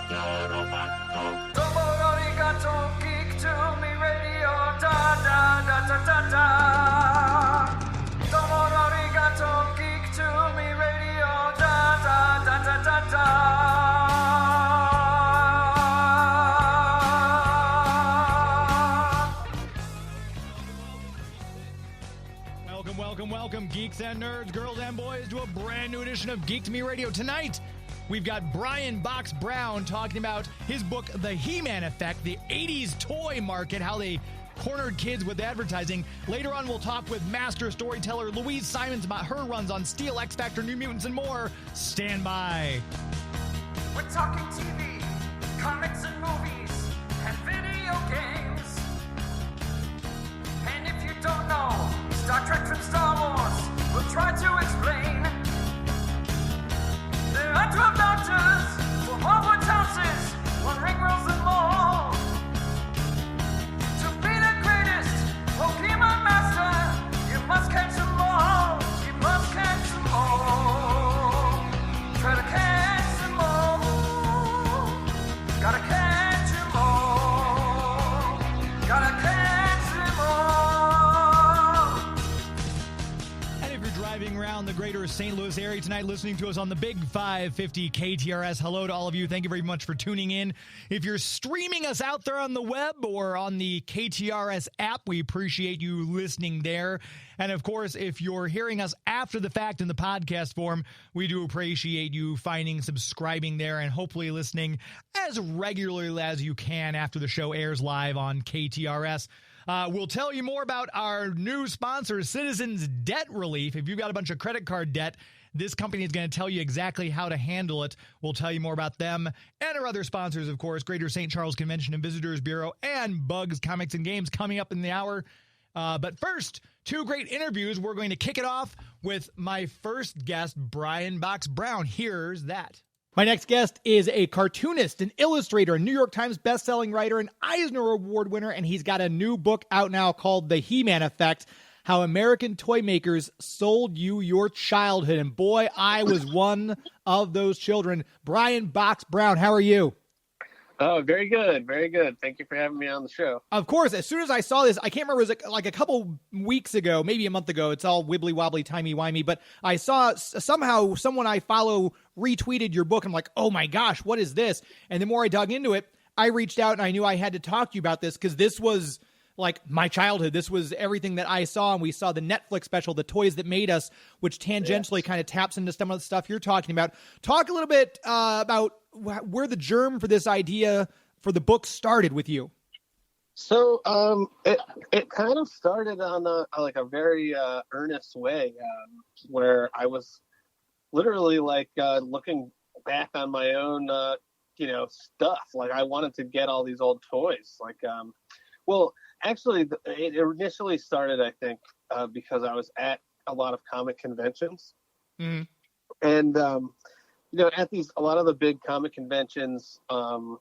Geek to me radio, da da da da da da. Geek to me radio, da da da da da da. Welcome, geeks and nerds, girls and boys, to a brand new edition of Geek to Me Radio. Tonight, we've got Brian Box Brown talking about his book, The He-Man Effect, the 80s toy market, how they cornered kids with advertising. Later on, we'll talk with master storyteller Louise Simonson about her runs on Steel, X Factor, New Mutants, and more. Stand by. We're talking TV, comics and movies, and video games. And if you don't know Star Trek from Star Wars, we'll try to explain. There are 12 doctors for Hogwarts houses, one ring rules them all. To be the greatest Pokemon master, you must catch them all. You must catch them all. Try to catch them all. Gotta catch them all. Gotta catch them all. Driving around the greater St. Louis area tonight, listening to us on the Big 550 KTRS. Hello to all of you. Thank you very much for tuning in. If you're streaming us out there on the web or on the KTRS app, we appreciate you listening there. And of course, if you're hearing us after the fact in the podcast form, we do appreciate you finding, subscribing there, and hopefully listening as regularly as you can after the show airs live on KTRS. We'll tell you more about our new sponsor, Citizens Debt Relief. If you've got a bunch of credit card debt, this company is going to tell you exactly how to handle it. We'll tell you more about them and our other sponsors, of course, Greater St. Charles Convention and Visitors Bureau and Bugs Comics and Games coming up in the hour. But first, two great interviews. We're going to kick it off with my first guest, Brian Box Brown. Here's that. My next guest is a cartoonist, an illustrator, a New York Times bestselling writer, an Eisner Award winner, and he's got a new book out now called The He-Man Effect, How American Toymakers Sold You Your Childhood. And boy, I was one of those children. Brian Box Brown, how are you? Oh, very good. Very good. Thank you for having me on the show. Of course. As soon as I saw this, I can't remember, it was like a couple weeks ago, maybe a month ago. It's all wibbly wobbly, timey wimey. But I saw somehow someone I follow retweeted your book. I'm like, oh my gosh, what is this? And the more I dug into it, I reached out and I knew I had to talk to you about this because this was like my childhood. This was everything that I saw. And we saw the Netflix special, The Toys That Made Us, which tangentially kind of taps into some of the stuff you're talking about. Talk a little bit about where the germ for this idea for the book started with you. So it kind of started on a very earnest way where I was literally looking back on my own stuff. Like I wanted to get all these old toys. Actually, it initially started, I think, because I was at a lot of comic conventions. Mm-hmm. And, at a lot of the big comic conventions, I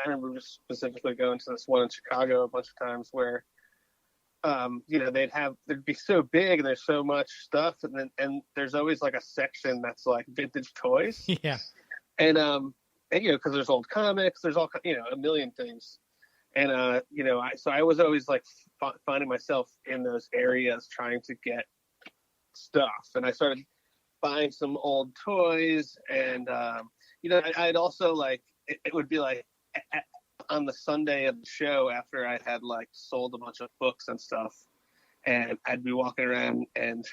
remember specifically going to this one in Chicago a bunch of times where, they'd be so big and there's so much stuff. And there's always like a section that's like vintage toys. Yeah. And because there's old comics, there's all, a million things. And, so I was always like finding myself in those areas trying to get stuff. And I started buying some old toys. And, I'd also it would be like on the Sunday of the show after I had sold a bunch of books and stuff. And I'd be walking around and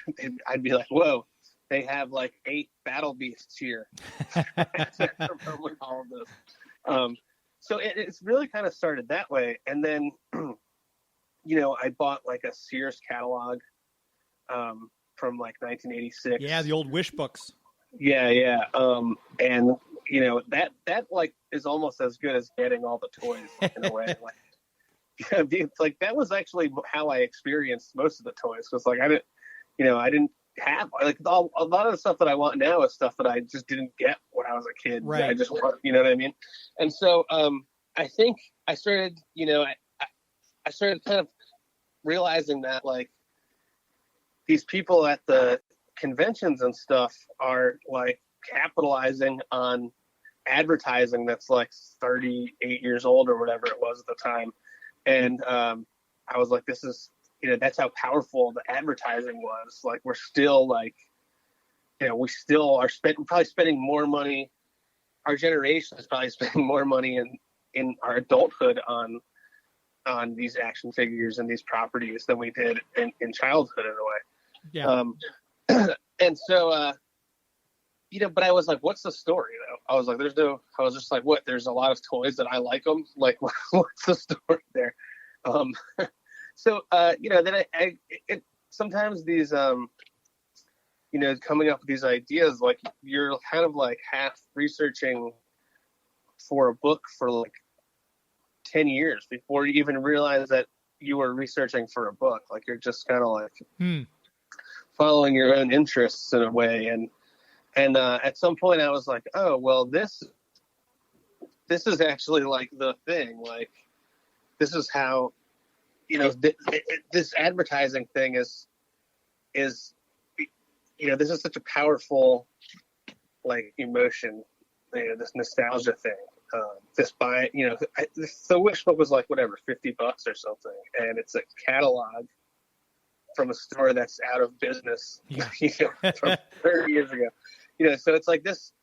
I'd be like, whoa, they have 8 Battle Beasts here. With all of this. So it's really kind of started that way. And then, I bought a Sears catalog from 1986. Yeah, the old Wish books. Yeah. And, that is almost as good as getting all the toys in a way. That was actually how I experienced most of the toys. Was I didn't have a lot of the stuff that I want now is stuff that I just didn't get when I was a kid. Right. I just want, you know what I mean? And so I think I started, I started kind of realizing that these people at the conventions and stuff are capitalizing on advertising that's like 38 years old or whatever it was at the time. And I was like, this is, that's how powerful the advertising was. Like, we're still like, we still are probably spending more money. Our generation is probably spending more money in our adulthood on these action figures and these properties than we did in childhood in a way. Yeah. And so, but I was like, what's the story though? I was just like, what? There's a lot of toys that I like them. Like, what's the story there? So, then sometimes these, coming up with these ideas, like you're kind of like half researching for a book for like 10 years before you even realize that you were researching for a book. Like, you're just kind of like following your own interests in a way. And at some point I was like, oh, well, this is actually like the thing. Like, this is how, this advertising thing is, this is such a powerful, like, emotion, this nostalgia thing. The Wish book was like, whatever, $50 or something. And it's a catalog from a store that's out of business, from 30 years ago. So it's like this,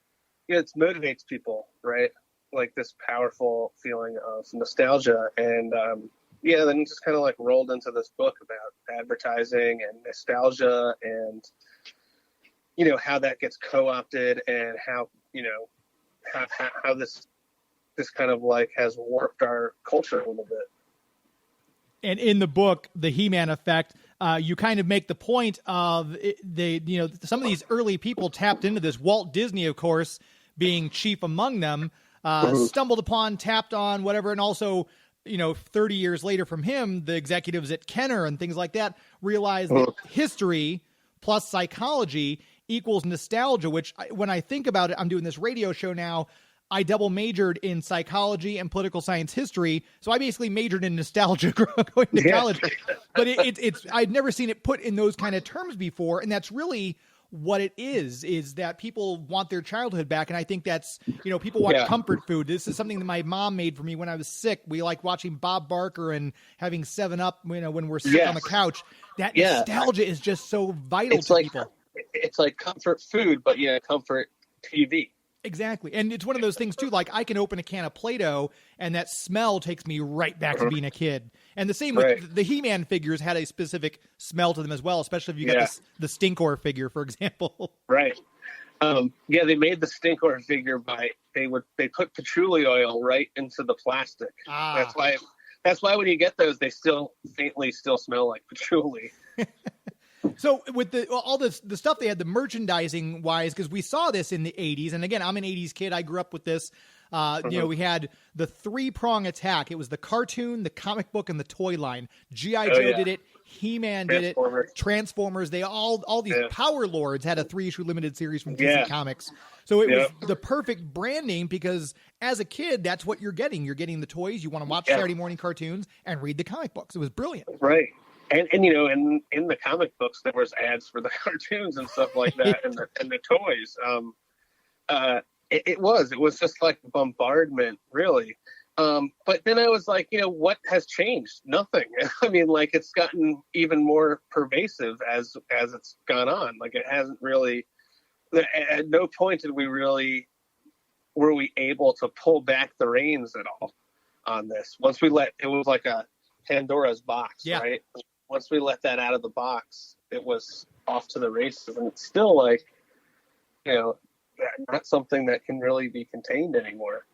it motivates people, right? Like this powerful feeling of nostalgia. And, then it just kind of like rolled into this book about advertising and nostalgia and, how that gets co-opted and how, how this kind of like has warped our culture a little bit. And in the book, The He-Man Effect, you kind of make the point of some of these early people tapped into this. Walt Disney, of course, being chief among them, stumbled upon, tapped on, whatever, and also, 30 years later from him, the executives at Kenner and things like that realized that history plus psychology equals nostalgia, which when I think about it, I'm doing this radio show now. I double majored in psychology and political science history. So I basically majored in nostalgia going to college, but it's, I'd never seen it put in those kind of terms before. And that's really what it is that people want their childhood back. And I think that's, people want comfort food. This is something that my mom made for me when I was sick. We like watching Bob Barker and having 7-Up, when we're sick on the couch. That nostalgia is just so vital to people. It's like comfort food, but comfort TV. Exactly. And it's one of those things too, like I can open a can of Play-Doh and that smell takes me right back to being a kid. And the same with the He-Man figures had a specific smell to them as well, especially if you got the Stinkor figure, for example. Right. They made the Stinkor figure they put patchouli oil right into the plastic. That's why when you get those, they still faintly smell like patchouli. So with all the stuff they had, the merchandising wise, because we saw this in the 80s, and again, I'm an 80s kid. I grew up with this. We had the 3-prong attack. It was the cartoon, the comic book, and the toy line. G.I. Joe did it. He-Man did it. Transformers. They all these Power Lords had a 3-issue limited series from DC Comics. So it was the perfect branding because as a kid, that's what you're getting. You're getting the toys. You want to watch Saturday morning cartoons and read the comic books. It was brilliant. Right. And in the comic books, there was ads for the cartoons and stuff like that, and the toys. It was just like bombardment, really. But then I was like, what has changed? Nothing. I mean, like, it's gotten even more pervasive as it's gone on. Like, it hasn't really. At no point were we able to pull back the reins at all on this. Once it was like a Pandora's box, right? Once we let that out of the box, it was off to the races, and it's still like, not something that can really be contained anymore.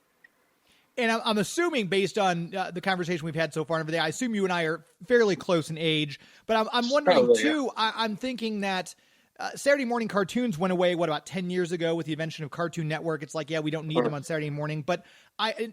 And I'm assuming, based on the conversation we've had so far and everything, I assume you and I are fairly close in age. But I'm wondering, probably, too, I'm thinking that Saturday morning cartoons went away, about 10 years ago with the invention of Cartoon Network. It's like, we don't need them on Saturday morning. But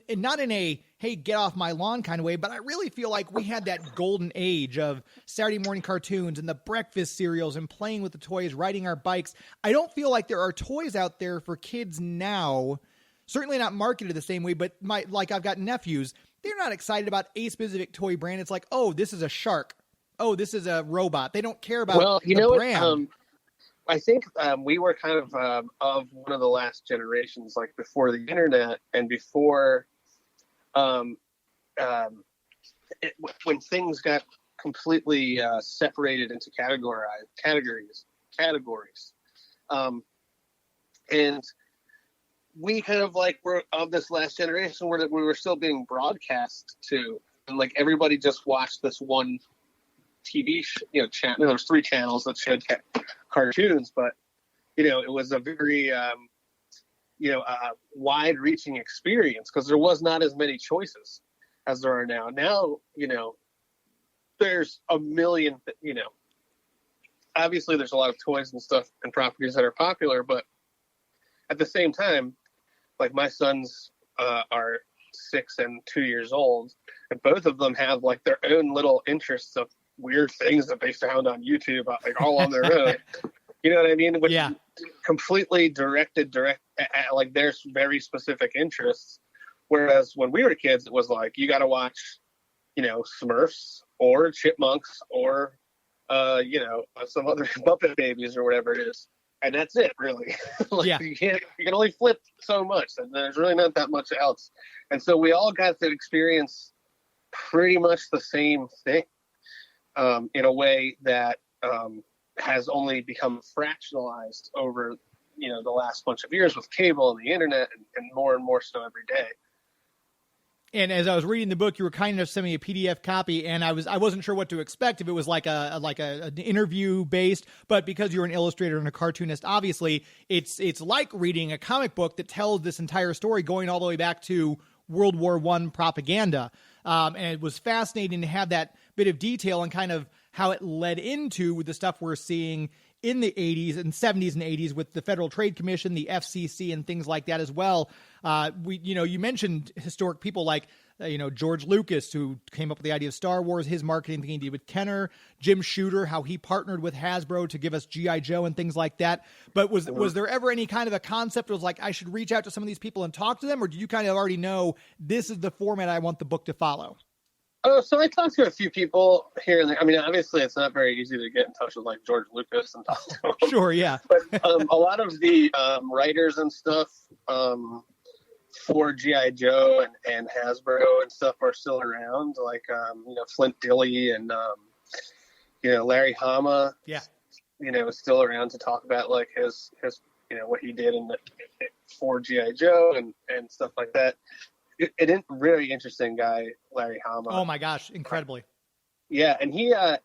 not in a, hey, get off my lawn kind of way, but I really feel like we had that golden age of Saturday morning cartoons and the breakfast cereals and playing with the toys, riding our bikes. I don't feel like there are toys out there for kids now, certainly not marketed the same way, but I've got nephews. They're not excited about a specific toy brand. It's like, oh, this is a shark. Oh, this is a robot. They don't care about the brand. I think we were kind of one of the last generations, like before the internet and before when things got completely separated into categories. And we kind of like were of this last generation where we were still being broadcast to, and like everybody just watched this one TV channel. There was 3 channels that showed cartoons, but it was a very wide-reaching experience because there was not as many choices as there are now. Now, there's a million. Obviously, there's a lot of toys and stuff and properties that are popular, but at the same time, like my sons are 6 and 2 years old, and both of them have like their own little interests of weird things that they found on YouTube, like all on their own. You know what I mean? Which completely directed at like their very specific interests. Whereas when we were kids, it was like, you got to watch, Smurfs or Chipmunks or, some other Muppet Babies or whatever it is. And that's it, really. You can only flip so much, and there's really not that much else. And so we all got to experience pretty much the same thing in a way that has only become fractionalized over, the last bunch of years with cable and the internet and more so every day. And as I was reading the book, you were kind enough to send me a PDF copy, and I wasn't sure what to expect, if it was like an interview based, but because you're an illustrator and a cartoonist, obviously it's like reading a comic book that tells this entire story going all the way back to World War I propaganda. And it was fascinating to have that bit of detail and kind of how it led into the stuff we're seeing in the 80s and 70s and 80s with the Federal Trade Commission, the FCC, and things like that as well. You mentioned historic people like, George Lucas, who came up with the idea of Star Wars, his marketing thing he did with Kenner, Jim Shooter, how he partnered with Hasbro to give us G.I. Joe and things like that. But was there ever any kind of a concept that was like, I should reach out to some of these people and talk to them? Or do you kind of already know this is the format I want the book to follow? So I talked to a few people here and there. I mean, obviously, it's not very easy to get in touch with like George Lucas and talk to him. Sure, yeah. But a lot of the writers and stuff for G.I. Joe and Hasbro and stuff are still around, like Flint Dilley and Larry Hama. Yeah. Is still around to talk about like his what he did for G.I. Joe and stuff like that. An really interesting guy, Larry Hama. Oh my gosh, incredibly. Yeah, and he the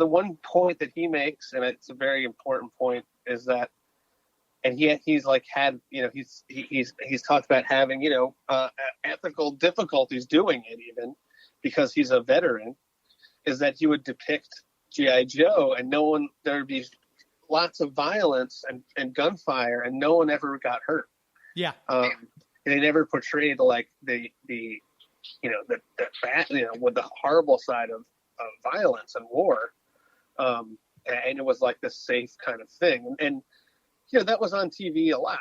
one point that he makes, and it's a very important point, is that, and he's like had, he's talked about having, ethical difficulties doing it, even because he's a veteran, is that he would depict G.I. Joe and there would be lots of violence and gunfire and no one ever got hurt. Yeah. They never portrayed like the bad, with the horrible side of violence and war. And it was like this safe kind of thing. And that was on TV a lot.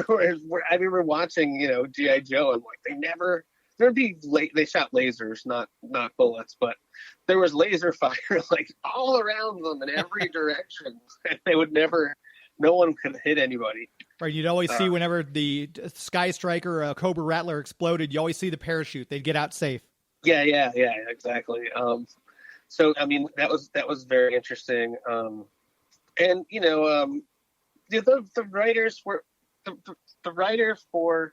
I remember watching, G.I. Joe, and like they shot lasers, not bullets, but there was laser fire like all around them in every direction. And no one could hit anybody. Right, you'd always see whenever the Sky Striker or Cobra Rattler exploded, you always see the parachute. They'd get out safe. Yeah, exactly. So I mean, that was very interesting. And the writers were the writer for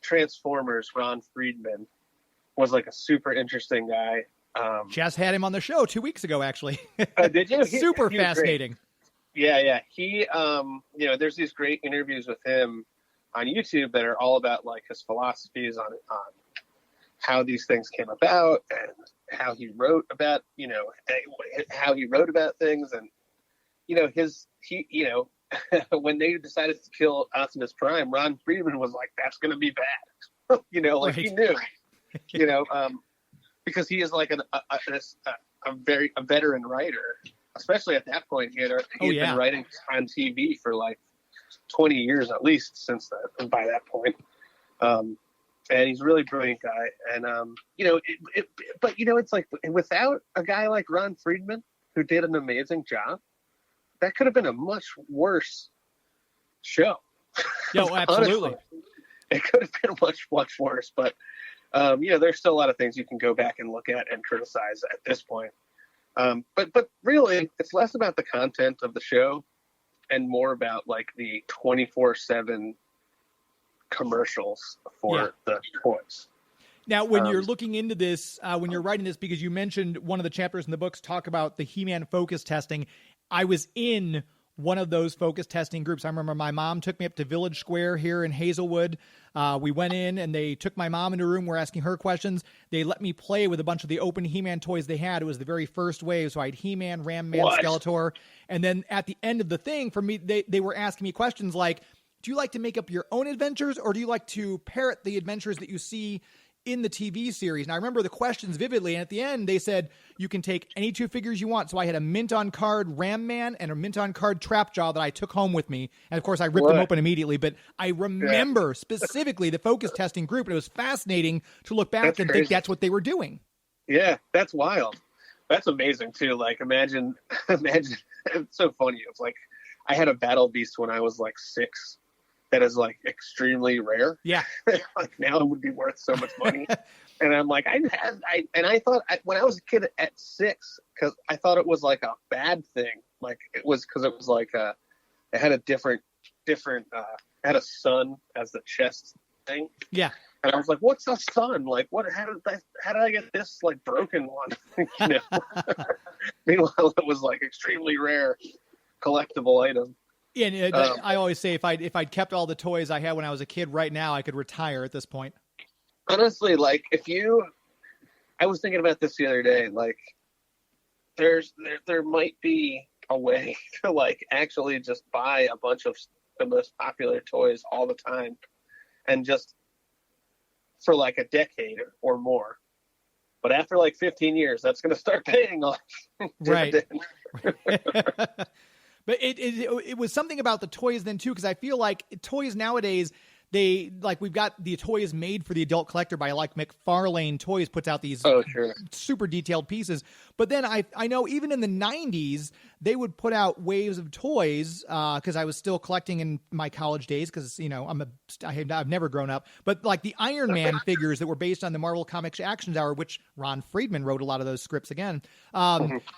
Transformers, Ron Friedman, was like a super interesting guy. Just had him on the show 2 weeks ago, actually. Did you? Super fascinating. Great. Yeah. He, there's these great interviews with him on YouTube that are all about like his philosophies on how these things came about and how he wrote about, how he wrote about things. And, when they decided to kill Optimus Prime, Ron Friedman was like, that's going to be bad. Right. He knew, because he is like a veteran writer. Especially at that point, he had been writing on TV for like 20 years at least since that. By that point, and he's a really brilliant guy. And but it's like without a guy like Ron Friedman, who did an amazing job, that could have been a much worse show. No, absolutely. Honestly, it could have been much, much worse. But, there's still a lot of things you can go back and look at and criticize at this point. But really, it's less about the content of the show and more about like the 24/7 commercials for the toys. Now, when you're looking into this, when you're writing this, because you mentioned one of the chapters in the books talk about the He-Man focus testing, I was in one of those focus testing groups. I remember my mom took me up to Village Square here in Hazelwood. We went in and they took my mom into a room. We're asking her questions. They let me play with a bunch of the open He-Man toys they had. It was the very first wave. So I had He-Man, Ram-Man, Skeletor. And then at the end of the thing, for me, they were asking me questions like, do you like to make up your own adventures, or do you like to parrot the adventures that you see in the TV series? And I remember the questions vividly, and at the end they said you can take any two figures you want. So I had a mint on card Ram Man and a mint on card Trapjaw that I took home with me, and of course I ripped them open immediately. But I remember specifically the focus testing group, and it was fascinating to look back and think that's what they were doing. Yeah, that's wild. That's amazing too. Like imagine it's so funny. It's like I had a Battle Beast when I was like 6 that is like extremely rare. Yeah. Like now it would be worth so much money. And I'm like, I thought when I was a kid at 6, cause I thought it was like a bad thing. Like it was, cause it was like, it had a different, had a sun as the chest thing. Yeah. And I was like, what's a sun? Like how did I get this like broken one? Meanwhile, it was like extremely rare collectible item. And I always say if I'd kept all the toys I had when I was a kid right now, I could retire at this point. Honestly, like I was thinking about this the other day, like there might be a way to like actually just buy a bunch of the most popular toys all the time and just for like a decade or more. But after like 15 years, that's going to start paying off. Right. But it was something about the toys then too, because I feel like toys nowadays, we've got the toys made for the adult collector by like McFarlane Toys puts out these super detailed pieces. But then I know even in the 90s, they would put out waves of toys because I was still collecting in my college days because, I've never grown up. But like the Iron Man figures that were based on the Marvel Comics Action Hour, which Ron Friedman wrote a lot of those scripts again,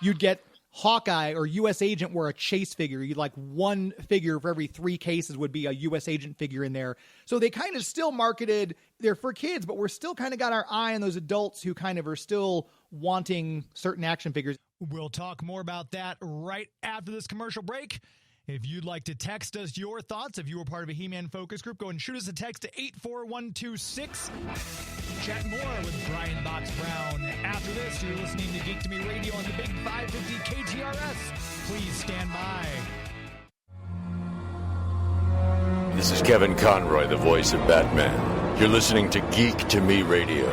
you'd get Hawkeye or U.S. Agent were a chase figure. You'd like one figure for every 3 cases would be a U.S. Agent figure in there. So they kind of still marketed, they're for kids, but we're still kind of got our eye on those adults who kind of are still wanting certain action figures. We'll talk more about that right after this commercial break. If you'd like to text us your thoughts, if you were part of a He-Man focus group, go and shoot us a text to 84126. Chat more with Brian Box Brown. After this, you're listening to Geek to Me Radio on the Big 550 KTRS. Please stand by. This is Kevin Conroy, the voice of Batman. You're listening to Geek to Me Radio.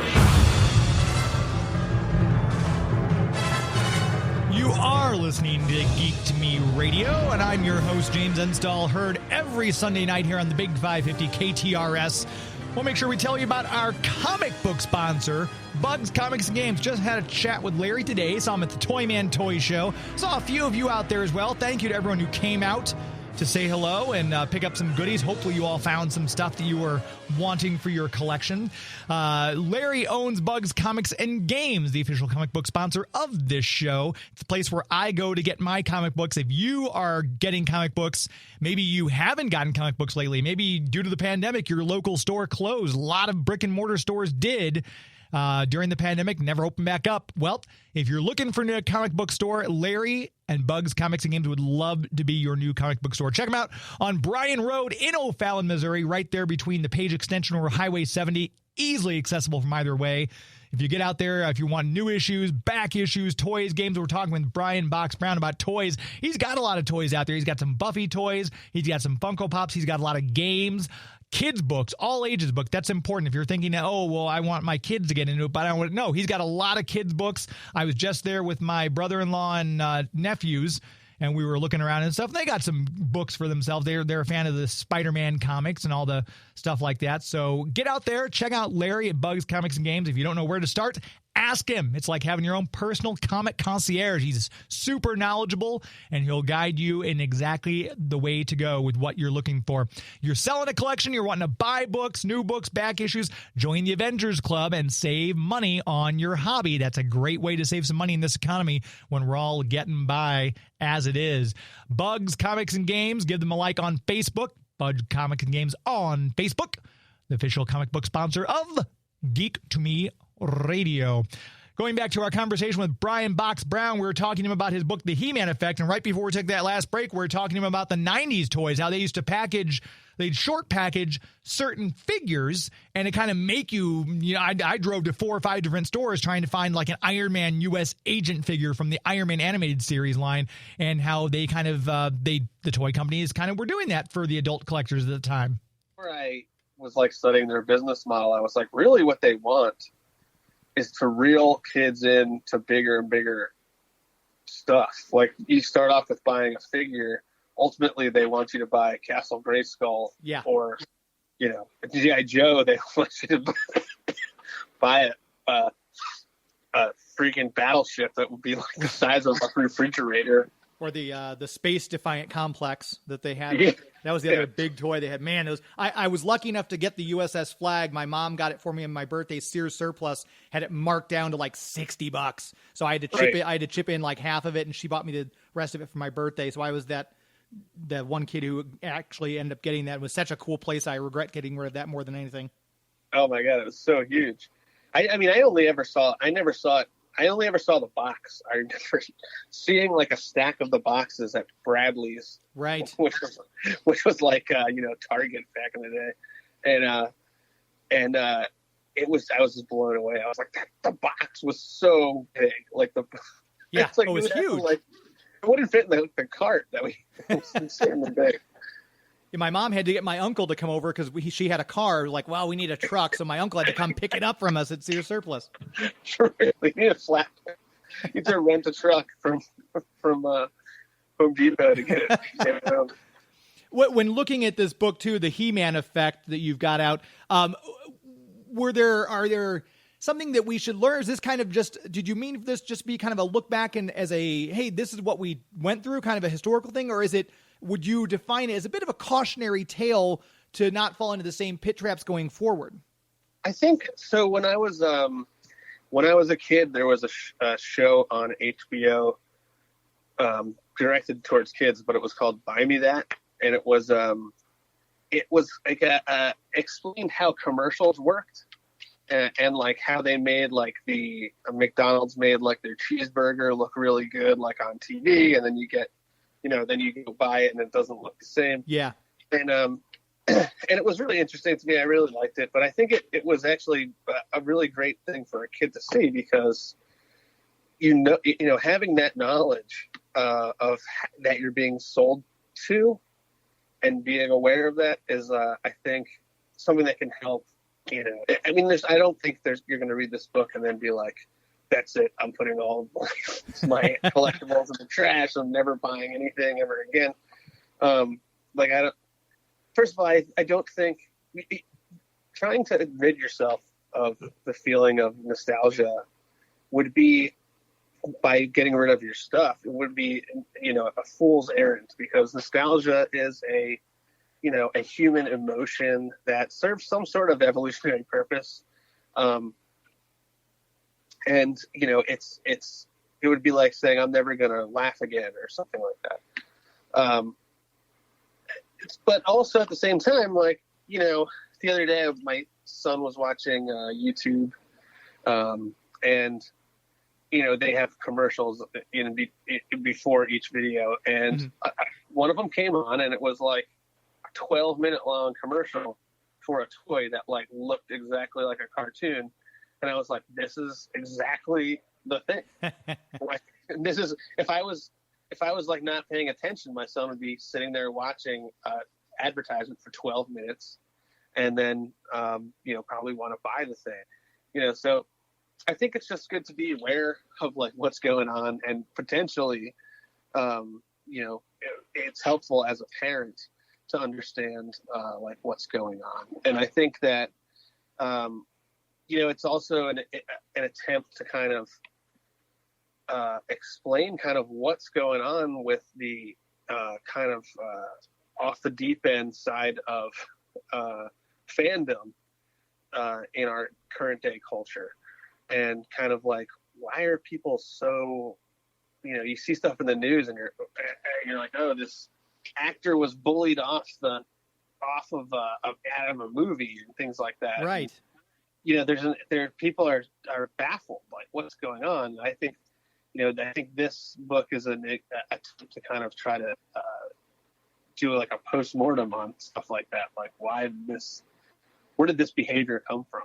You are listening to Geek to Me Radio, and I'm your host, James Enstall, heard every Sunday night here on the Big 550 KTRS. We'll make sure we tell you about our comic book sponsor, Bugs Comics and Games. Just had a chat with Larry today. Saw him at the Toyman Toy Show. Saw a few of you out there as well. Thank you to everyone who came out to say hello and pick up some goodies. Hopefully you all found some stuff that you were wanting for your collection. Larry owns Bugs Comics and Games, the official comic book sponsor of this show. It's the place where I go to get my comic books. If you are getting comic books, maybe you haven't gotten comic books lately. Maybe due to the pandemic, your local store closed. A lot of brick and mortar stores did. During the pandemic, never opened back up. Well, if you're looking for a new comic book store, Larry and Bugs Comics and Games would love to be your new comic book store. Check them out on Bryan Road in O'Fallon, Missouri, right there between the Page Extension or Highway 70, easily accessible from either way. If you get out there, if you want new issues, back issues, toys, games, we're talking with Brian Box Brown about toys. He's got a lot of toys out there. He's got some Buffy toys. He's got some Funko Pops. He's got a lot of games. Kids books, all ages book. That's important. If you're thinking, oh, well, I want my kids to get into it, but I don't want to. No, he's got a lot of kids books. I was just there with my brother-in-law and nephews, and we were looking around and stuff. They got some books for themselves. They're a fan of the Spider-Man comics and all the stuff like that. So get out there, check out Larry at Bugs Comics and Games. If you don't know where to start, ask him. It's like having your own personal comic concierge. He's super knowledgeable, and he'll guide you in exactly the way to go with what you're looking for. You're selling a collection, you're wanting to buy books, new books, back issues, join the Avengers Club and save money on your hobby. That's a great way to save some money in this economy when we're all getting by as it is. Bugs Comics and Games, give them a like on Facebook. Bugs Comics and Games on Facebook, the official comic book sponsor of Geek to Me Radio. Going back to our conversation with Brian Box Brown, we were talking to him about his book, The He-Man Effect, and right before we took that last break, we were talking to him about the 90s toys, how they used to they'd short package certain figures, and it kind of make you know, I drove to 4 or 5 different stores trying to find like an Iron Man U.S. agent figure from the Iron Man animated series line, and how they kind of, the toy companies kind of were doing that for the adult collectors at the time. Where I was like studying their business model, I was like, really what they want is to reel kids into bigger and bigger stuff. Like, you start off with buying a figure. Ultimately, they want you to buy Castle Grayskull, or, you know, G.I. Joe. They want you to buy a freaking battleship that would be like the size of a refrigerator. Or the Space Defiant Complex that they had. Yeah. That was the other big toy they had. Man, it was, I was lucky enough to get the USS Flag. My mom got it for me on my birthday. Sears Surplus had it marked down to like $60. So I had to chip it. I had to chip in like half of it, and she bought me the rest of it for my birthday. So I was that one kid who actually ended up getting that. It was such a cool place. I regret getting rid of that more than anything. Oh my God, it was so huge. I mean, I only ever saw the box. I remember seeing like a stack of the boxes at Bradley's, right? Which was like Target back in the day, and I was just blown away. I was like, the box was so big, like it was huge. It wouldn't fit in the cart that we insanely big. Yeah, my mom had to get my uncle to come over because she had a car. Like, well, we need a truck, so my uncle had to come pick it up from us at Sears Surplus. We need a flat. You need to rent a truck from Home Depot to get it home. When looking at this book too, the He-Man Effect that you've got out, are there something that we should learn? Is this kind of did you mean this just be kind of a look back and as a, hey, this is what we went through, kind of a historical thing, or would you define it as a bit of a cautionary tale to not fall into the same pit traps going forward? I think so. When I was a kid, there was a show on HBO directed towards kids, but it was called Buy Me That, and it was like explained how commercials worked and like how they made like the McDonald's made like their cheeseburger look really good like on TV, and then you get. Then you go buy it and it doesn't look the same. Yeah. And and it was really interesting to me. I really liked it, but I think it was actually a really great thing for a kid to see because, having that knowledge of that you're being sold to and being aware of that is, I think, something that can help. I mean, I don't think you're going to read this book and then be like, that's it. I'm putting all my collectibles in the trash. I'm never buying anything ever again. First of all, I don't think trying to rid yourself of the feeling of nostalgia would be by getting rid of your stuff. It would be, a fool's errand because nostalgia is a human emotion that serves some sort of evolutionary purpose. And, it would be like saying, I'm never going to laugh again or something like that. But also at the same time, like, the other day my son was watching YouTube and, they have commercials before each video. And one of them came on and it was like a 12-minute long commercial for a toy that like looked exactly like a cartoon. And I was like, this is exactly the thing. Like, this is if I was like not paying attention, my son would be sitting there watching advertisement for 12 minutes and then, probably want to buy the thing, so I think it's just good to be aware of like what's going on and potentially, it's helpful as a parent to understand like what's going on. And I think that, it's also an attempt to kind of explain kind of what's going on with the kind of off the deep end side of fandom in our current day culture, and kind of like, why are people so, you see stuff in the news and you're like, oh, this actor was bullied off of a movie and things like that. Right. And, people are baffled, like, what's going on. I think this book is an attempt to kind of try to do like a post-mortem on stuff like that. Like, where did this behavior come from?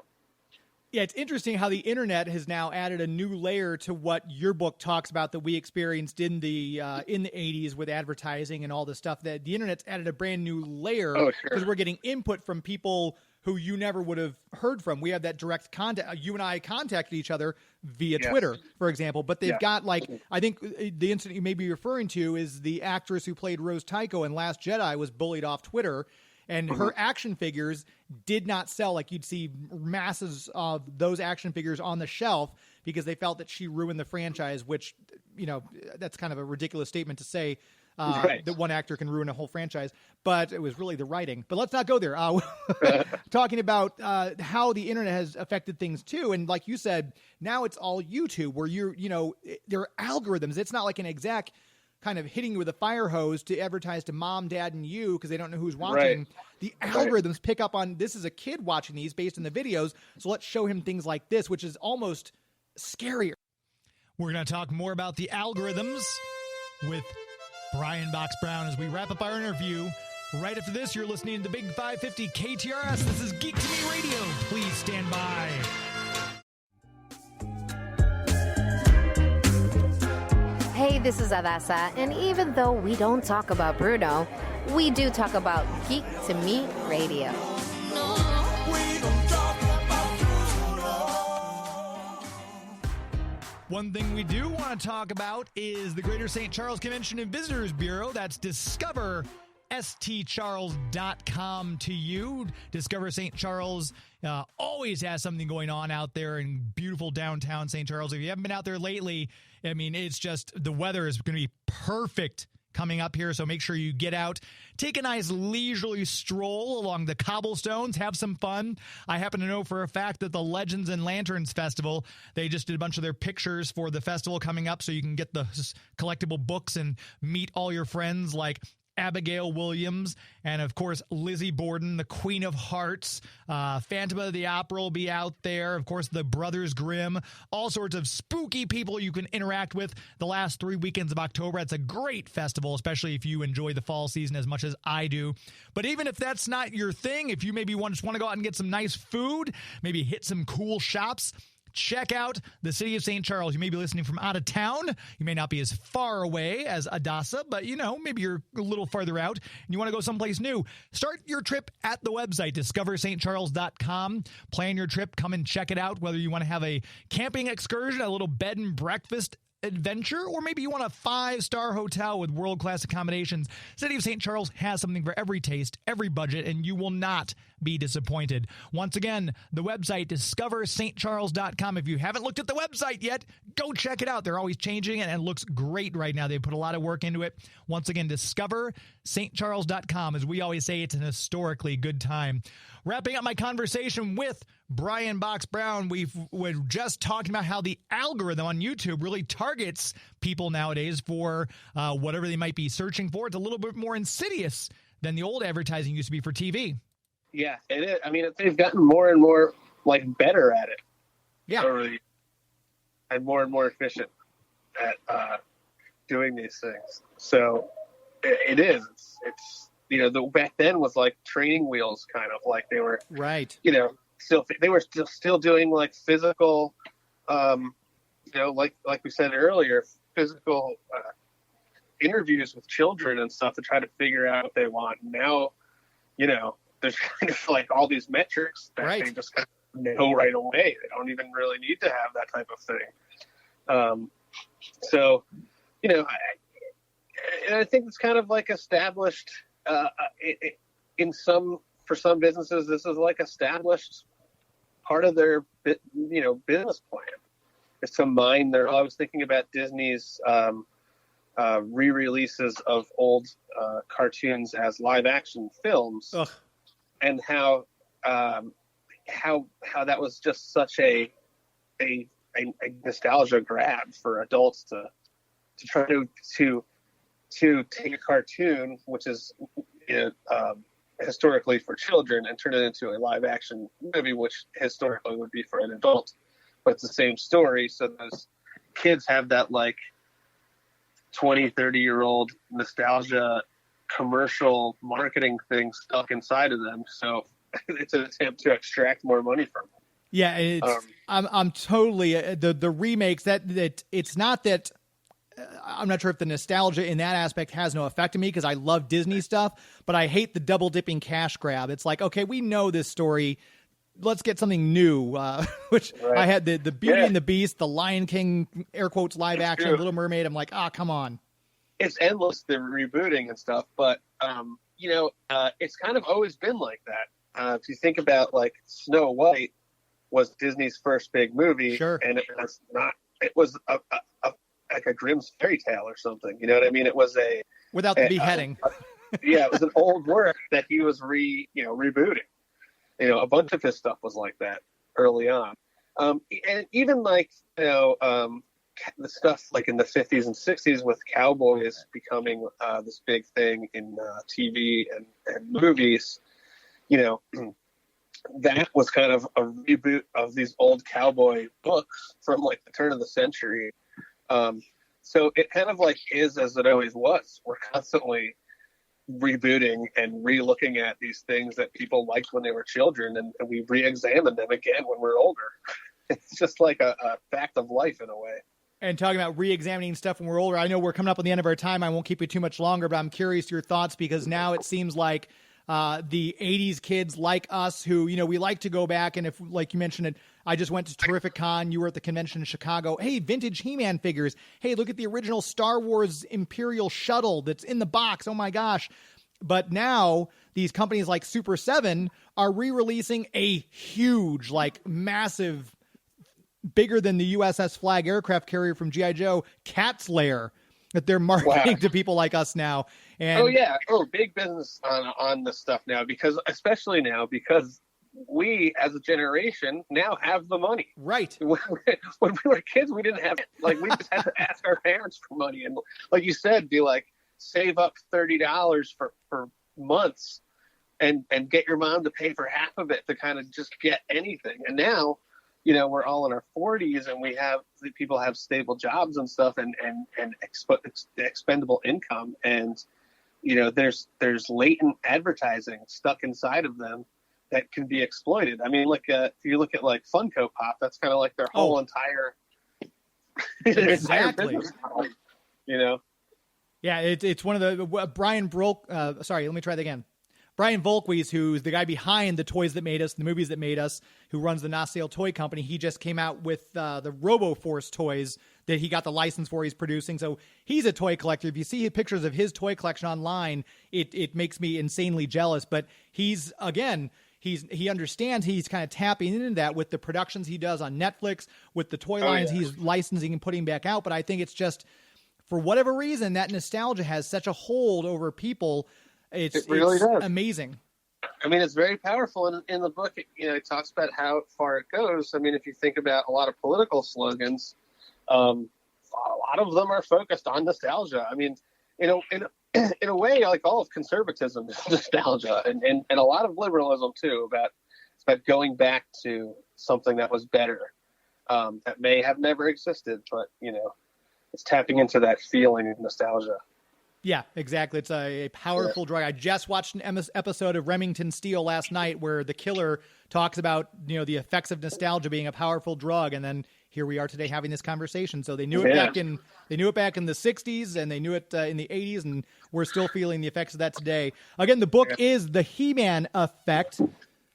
Yeah, it's interesting how the internet has now added a new layer to what your book talks about that we experienced in the 80s with advertising and all the stuff. That the internet's added a brand new layer because we're getting input from people who you never would have heard from. We have that direct contact. You and I contacted each other via Twitter, for example, but they've got like, I think the incident you may be referring to is the actress who played Rose Tycho in Last Jedi was bullied off Twitter, and her action figures did not sell. Like, you'd see masses of those action figures on the shelf because they felt that she ruined the franchise, which, that's kind of a ridiculous statement to say. That one actor can ruin a whole franchise, but it was really the writing. But let's not go there. Talking about how the internet has affected things too, and like you said, now it's all YouTube, where there are algorithms. It's not like an exec kind of hitting you with a fire hose to advertise to mom, dad, and you because they don't know who's watching. Right. The algorithms pick up on, this is a kid watching these based on the videos, so let's show him things like this, which is almost scarier. We're going to talk more about the algorithms with Brian Box Brown as we wrap up our interview. Right after this, you're listening to the Big 550 KTRS. This is Geek to Me Radio. Please stand by. Hey, this is Adasa, and even though we don't talk about Bruno, we do talk about Geek to Me Radio. One thing we do want to talk about is the Greater St. Charles Convention and Visitors Bureau. That's Discover stcharles.com to you. Discover St. Charles always has something going on out there in beautiful downtown St. Charles. If you haven't been out there lately, I mean, it's just, the weather is going to be perfect coming up here, so make sure you get out, take a nice leisurely stroll along the cobblestones, have some fun. I happen to know for a fact that the Legends and Lanterns Festival, they just did a bunch of their pictures for the festival coming up, so you can get the collectible books and meet all your friends like Abigail Williams, and of course Lizzie Borden, the Queen of Hearts. Phantom of the Opera will be out there. Of course, the Brothers Grimm. All sorts of spooky people you can interact with the last 3 weekends of October. It's a great festival, especially if you enjoy the fall season as much as I do. But even if that's not your thing, if you maybe just want to go out and get some nice food, maybe hit some cool shops, check out the city of St. Charles. You may be listening from out of town. You may not be as far away as Adasa, but maybe you're a little farther out and you want to go someplace new. Start your trip at the website, discoverstcharles.com. Plan your trip. Come and check it out, whether you want to have a camping excursion, a little bed and breakfast adventure, or maybe you want a 5-star hotel with world-class accommodations. City of St. Charles has something for every taste, every budget, and you will not be disappointed. Once again, the website, discoverstcharles.com. If you haven't looked at the website yet, go check it out. They're always changing it, and it looks great right now. They put a lot of work into it. Once again, discoverstcharles.com. As we always say, it's an historically good time. Wrapping up my conversation with Brian Box Brown, we're just talking about how the algorithm on YouTube really targets people nowadays for whatever they might be searching for. It's a little bit more insidious than the old advertising used to be for TV. Yeah, it is. I mean, they've gotten more and more better at it. Yeah, and more efficient at doing these things. So it is. It's the back then was like training wheels, kind of like they were right. They were still doing like physical, like we said earlier, physical interviews with children and stuff to try to figure out what they want. And now, there's kind of like all these metrics that they just kind of know right away. They don't even really need to have that type of thing. I think it's kind of like established for some businesses. This is like established part of their business plan is to mine their. I was thinking about Disney's re-releases of old cartoons as live action films. Ugh. And how that was just such a nostalgia grab for adults to try to take a cartoon, which is historically for children, and turn it into a live action movie, which historically would be for an adult, but it's the same story. So those kids have that like 20, 30-year-old nostalgia commercial marketing thing stuck inside of them. So it's an attempt to extract more money from them. Yeah, I'm totally the remakes that it's not that I'm not sure if the nostalgia in that aspect has no effect on me because I love Disney stuff, but I hate the double dipping cash grab. It's like, okay, we know this story. Let's get something new, which right. I had the Beauty and the Beast, the Lion King, air quotes, live it's action, true. Little Mermaid. I'm like, come on. It's endless, the rebooting and stuff, but, it's kind of always been like that. If you think about, like, Snow White was Disney's first big movie, sure. And it was like a Grimm's fairy tale or something. You know what I mean? It was without the beheading. It was an old work that he was rebooting. A bunch of his stuff was like that early on. And even like, the stuff like in the 50s and 60s with cowboys becoming this big thing in TV and movies, that was kind of a reboot of these old cowboy books from like the turn of the century. So it kind of like is as it always was. We're constantly rebooting and re-looking at these things that people liked when they were children, and we re-examine them again when we're older. It's just like a fact of life in a way. And talking about re-examining stuff when we're older, I know we're coming up on the end of our time. I won't keep you too much longer, but I'm curious your thoughts because now it seems like the 80s kids like us who, we like to go back. And if, like you mentioned it, I just went to Terrific Con. You were at the convention in Chicago. Hey, vintage He-Man figures. Hey, look at the original Star Wars Imperial shuttle that's in the box. Oh my gosh. But now these companies like Super 7 are re-releasing a huge, like massive, bigger than the USS Flag aircraft carrier from G.I. Joe, Cat's Lair, that they're marketing to people like us now. And big business on this stuff now, especially now because we as a generation now have the money. Right. When we were kids, we didn't have it. Like we just had to ask our parents for money. And like you said, be like, save up $30 for months and get your mom to pay for half of it to kind of just get anything. And now, we're all in our 40s and people have stable jobs and stuff and expendable income. And, there's latent advertising stuck inside of them that can be exploited. I mean, like if you look at like Funko Pop, that's kind of like their whole entire exactly. business model, Yeah, it's one of the Brian Volkwees, who's the guy behind the toys that made us, the movies that made us, who runs the Nostale Toy Company. He just came out with the RoboForce toys that he got the license for. He's producing, so he's a toy collector. If you see pictures of his toy collection online, it makes me insanely jealous. But he understands he's kind of tapping into that with the productions he does on Netflix, with the toy lines he's licensing and putting back out. But I think it's just, for whatever reason, that nostalgia has such a hold over people. It really does. Amazing. I mean, it's very powerful. In the book, it talks about how far it goes. I mean, if you think about a lot of political slogans, a lot of them are focused on nostalgia. I mean, in a way, like all of conservatism is nostalgia, and a lot of liberalism too. It's about going back to something that was better, that may have never existed, but it's tapping into that feeling of nostalgia. Yeah, exactly. It's a powerful drug. I just watched an episode of Remington Steele last night where the killer talks about, the effects of nostalgia being a powerful drug. And then here we are today having this conversation. So they knew it back in the 60s and they knew it in the 80s, and we're still feeling the effects of that today. Again, the book is The He-Man Effect: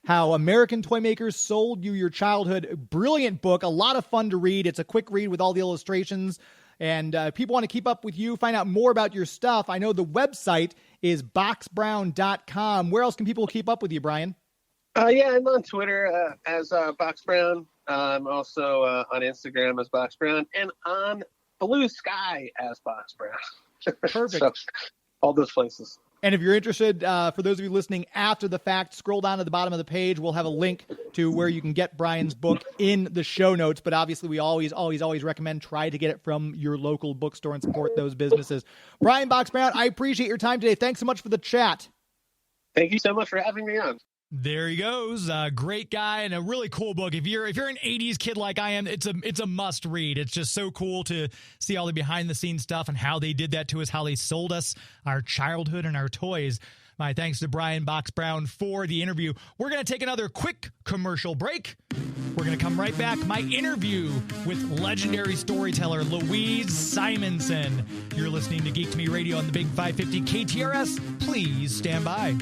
How American Toymakers Sold You Your Childhood. Brilliant book. A lot of fun to read. It's a quick read with all the illustrations. And people want to keep up with you, find out more about your stuff. I know the website is boxbrown.com. Where else can people keep up with you, Brian? Yeah, I'm on Twitter as Box Brown. I'm also on Instagram as Box Brown, and on Blue Sky as Box Brown. Perfect. So, all those places. And if you're interested, for those of you listening after the fact, scroll down to the bottom of the page. We'll have a link to where you can get Brian's book in the show notes. But obviously, we always recommend try to get it from your local bookstore and support those businesses. Brian Box Brown, I appreciate your time today. Thanks so much for the chat. Thank you so much for having me on. There he goes. Great guy and a really cool book. If you're an 80s kid like I am, it's a must read. It's just so cool to see all the behind the scenes stuff and how they did that to us, how they sold us our childhood and our toys. My thanks to Brian Box Brown for the interview. We're going to take another quick commercial break. We're going to come right back. My interview with legendary storyteller Louise Simonson. You're listening to Geek to Me Radio on the Big 550 KTRS. Please stand by.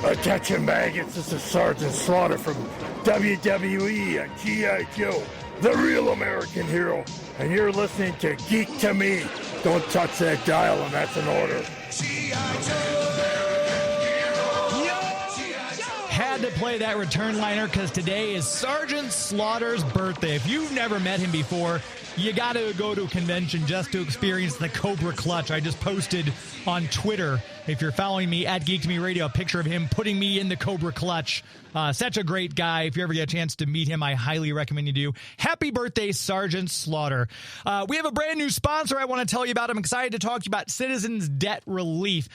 Attention maggots, this is Sergeant Slaughter from WWE and G.I. Joe, the real American hero, and you're listening to Geek to Me. Don't touch that dial, and that's an order. Had to play that return liner because today is Sergeant Slaughter's birthday. If you've never met him before, you got to go to a convention just to experience the Cobra Clutch. I just posted on Twitter, if you're following me at Geek to Me Radio, a picture of him putting me in the Cobra Clutch. Such a great guy. If you ever get a chance to meet him, I highly recommend you do. Happy birthday, Sergeant Slaughter. We have a brand new sponsor I want to tell you about. I'm excited to talk to you about Citizens Debt Relief.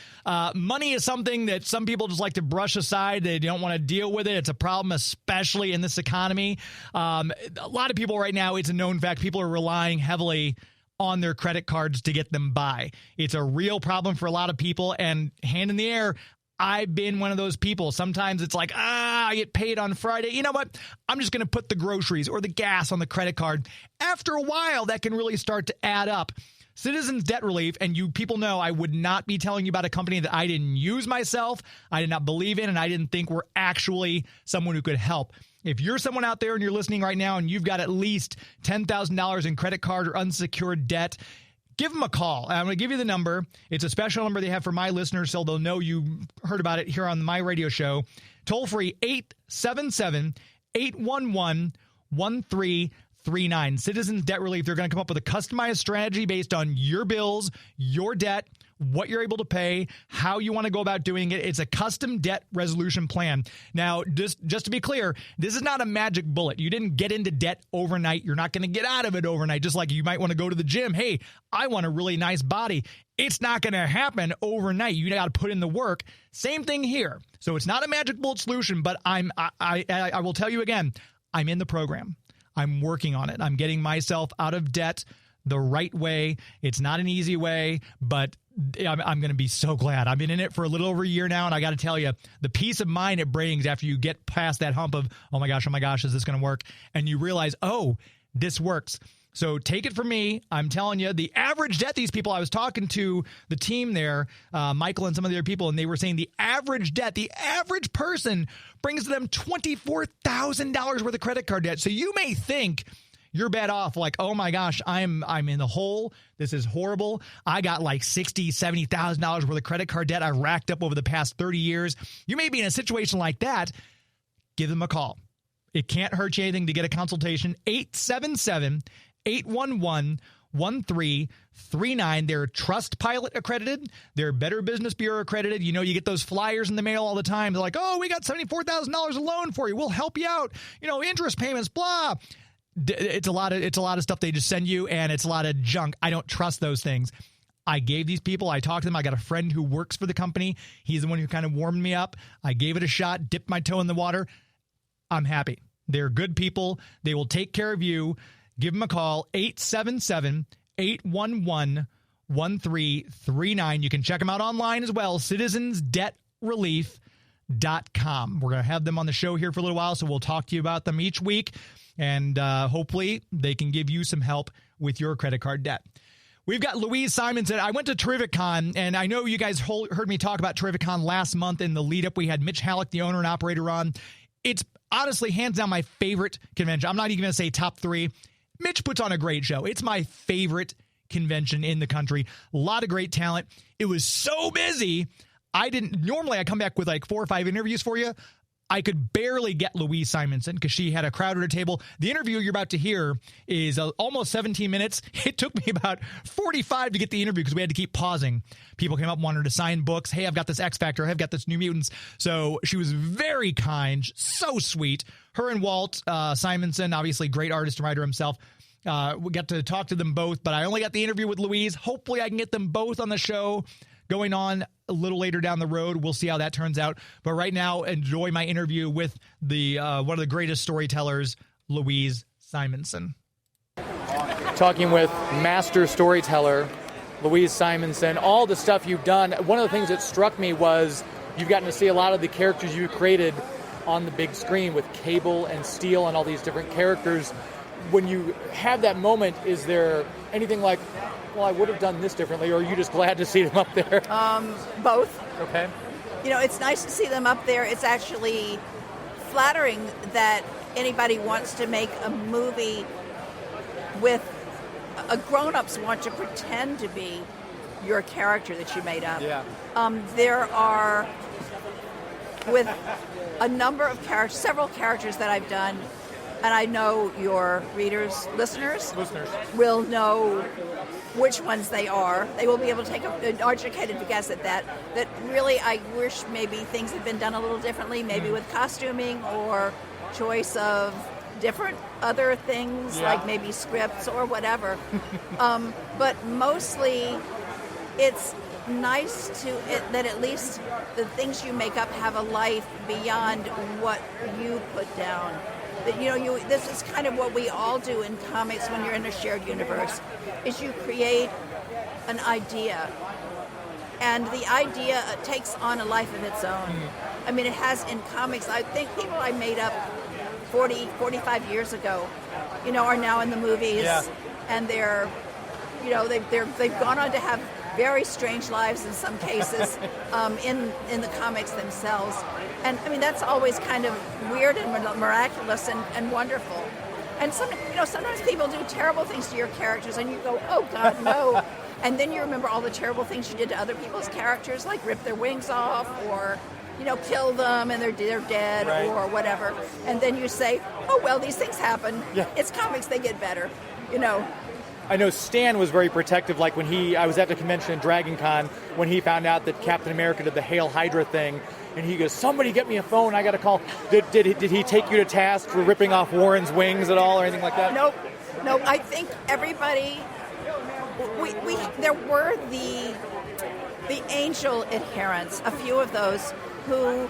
Money is something that some people just like to brush aside. They don't want to deal with it. It's a problem, especially in this economy. A lot of people right now, it's a known fact, people are relying heavily on their credit cards to get them by. It's a real problem for a lot of people, and hand in the air, I've been one of those people. Sometimes it's like, I get paid on Friday. You know what? I'm just going to put the groceries or the gas on the credit card. After a while, that can really start to add up. Citizens Debt Relief, and you people know I would not be telling you about a company that I didn't use myself, I did not believe in, and I didn't think were actually someone who could help. If you're someone out there and you're listening right now and you've got at least $10,000 in credit card or unsecured debt, give them a call. I'm going to give you the number. It's a special number they have for my listeners, so they'll know you heard about it here on my radio show. Toll free 877-811-1339. Citizens Debt Relief. They're going to come up with a customized strategy based on your bills, your debt, what you're able to pay, how you want to go about doing it. It's a custom debt resolution plan. Now, just to be clear, this is not a magic bullet. You didn't get into debt overnight. You're not going to get out of it overnight. Just like you might want to go to the gym. Hey, I want a really nice body. It's not going to happen overnight. You got to put in the work. Same thing here. So it's not a magic bullet solution, but I will tell you again, I'm in the program. I'm working on it. I'm getting myself out of debt the right way. It's not an easy way, but I'm going to be so glad. I've been in it for a little over a year now, and I got to tell you, the peace of mind it brings after you get past that hump of, oh my gosh, is this going to work? And you realize, oh, this works. So take it from me. I'm telling you, the average debt, these people, I was talking to the team there, Michael and some of the other people, and they were saying the average debt, the average person brings to them $24,000 worth of credit card debt. So you may think you're bad off, like, oh my gosh, I'm in the hole. This is horrible. I got like $60,000, $70,000 worth of credit card debt I racked up over the past 30 years. You may be in a situation like that. Give them a call. It can't hurt you anything to get a consultation. 877-811-1339. They're Trustpilot accredited. They're Better Business Bureau accredited. You know, you get those flyers in the mail all the time. They're like, oh, we got $74,000 a loan for you. We'll help you out. You know, interest payments, blah. It's a lot of stuff they just send you, and it's a lot of junk. I don't trust those things. I gave these people, I talked to them. I got a friend who works for the company. He's the one who kind of warmed me up. I gave it a shot, dipped my toe in the water. I'm happy. They're good people. They will take care of you. Give them a call, 877-811-1339. You can check them out online as well, citizensdebtrelief.com. We're going to have them on the show here for a little while, so we'll talk to you about them each week. And hopefully they can give you some help with your credit card debt. We've got Louise Simonson. I went to TerrificCon, and I know you guys heard me talk about TerrificCon last month in the lead-up. We had Mitch Halleck, the owner and operator, on. It's honestly hands down my favorite convention. I'm not even going to say top three. Mitch puts on a great show. It's my favorite convention in the country. A lot of great talent. It was so busy. Normally I come back with like 4 or 5 interviews for you. I could barely get Louise Simonson because she had a crowd at her table. The interview you're about to hear is almost 17 minutes. It took me about 45 to get the interview because we had to keep pausing. People came up and wanted to sign books. Hey, I've got this X Factor. I've got this New Mutants. So she was very kind, so sweet. Her and Walt Simonson, obviously great artist and writer himself. We got to talk to them both, but I only got the interview with Louise. Hopefully I can get them both on the show going on a little later down the road. We'll see how that turns out. But right now, enjoy my interview with the one of the greatest storytellers, Louise Simonson. Talking with master storyteller Louise Simonson, all the stuff you've done. One of the things that struck me was you've gotten to see a lot of the characters you created on the big screen with Cable and Steel and all these different characters. When you have that moment, is there anything like, well, I would have done this differently, or are you just glad to see them up there? Both. Okay. You know, it's nice to see them up there. It's actually flattering that anybody wants to make a movie with grown-ups want to pretend to be your character that you made up. Yeah. There are, with a number of characters, several characters that I've done, and I know your listeners will know which ones they are. They will be able to take an educated guess at that. That really, I wish maybe things had been done a little differently, maybe with costuming or choice of different other things, like maybe scripts or whatever. But mostly, it's nice that at least the things you make up have a life beyond what you put down. That this is kind of what we all do in comics when you're in a shared universe, is you create an idea, and the idea takes on a life of its own. I mean, it has in comics. I think people I made up 45 years ago, are now in the movies, and they're they've gone on to have very strange lives in some cases in the comics themselves. And I mean, that's always kind of weird and miraculous and wonderful. And sometimes people do terrible things to your characters and you go, oh God, no. And then you remember all the terrible things you did to other people's characters, like rip their wings off or kill them and they're dead, right, or whatever. And then you say, oh, well, these things happen. Yeah. It's comics, they get better, I know Stan was very protective, like when I was at the convention in Dragon Con, when he found out that Captain America did the Hail Hydra thing, and he goes, somebody get me a phone, I got to call. Did he take you to task for ripping off Warren's wings at all or anything like that? Nope. I think everybody, there were the Angel adherents, a few of those who